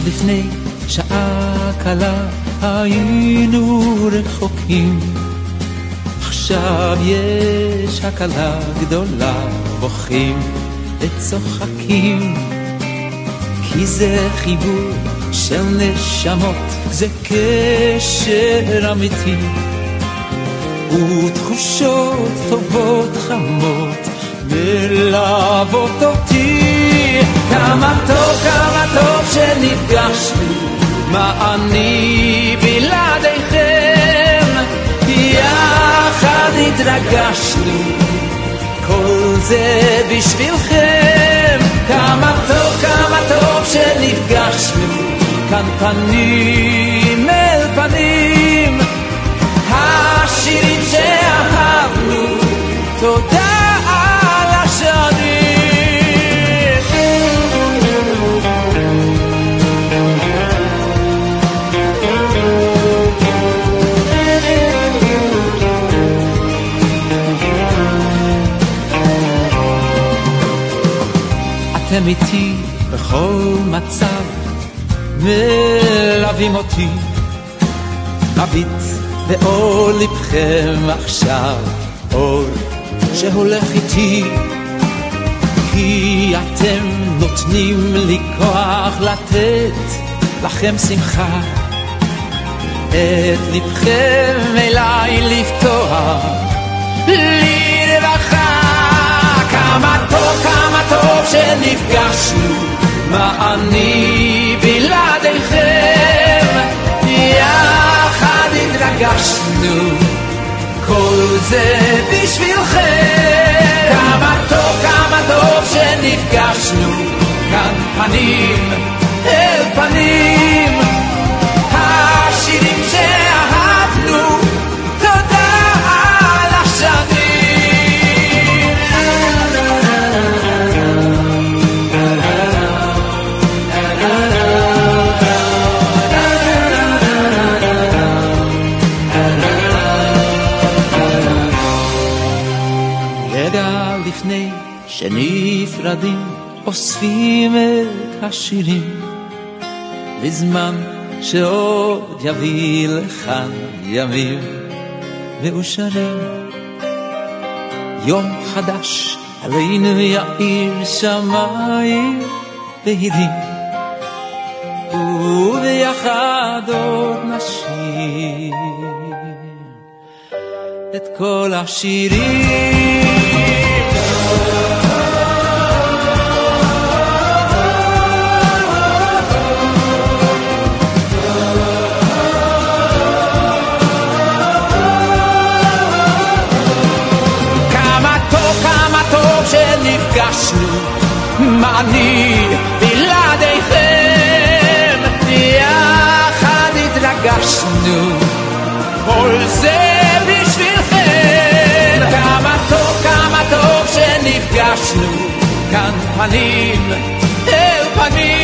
לפני שעה קלה היינו רחוקים, עכשיו יש הקלה גדולה, בוכים וצוחקים, כי זה חיבור של נשמות, זה קשר אמיתי, ותחושות טובות חמות מלוות אותי. כמה טוב שנפגשנו, מה אני בלעדיכם, יחד התרגשנו, כל זה בשבילכם. כמה טוב שנפגשנו, כאן פנים אל פנים, השירים שאהבנו, תודה על השנים. אתם איתי בכל מצב, מלווים אותי, מביט באור לבכם עכשיו, אור שהולך איתי, כי אתם נותנים לי כוח לתת לכם שמחה, את לבכם אליי לפתוח לי רווחה. כמה טוב שנפגשנו, מה אני בלעדיכם, יחד התרגשנו, כל זה בשבילכם. כמה טוב שנפגשנו, כאן פנים אל פנים, השירים שאהבנו, תודה על השנים. לפני שנפרדים אוספים את השירים, בזמן שעוד יביא לכאן ימים מאושרים. יום חדש עלינו יאיר שמיים בהירים, וביחד עוד נשיר את כל השירים. כמה טוב שנפגשנו, מה אני בלעדיכם, יחד התרגשנו, כל זה בשבילכם. כמה טוב שנפגשנו, כאן פנים אל פנים,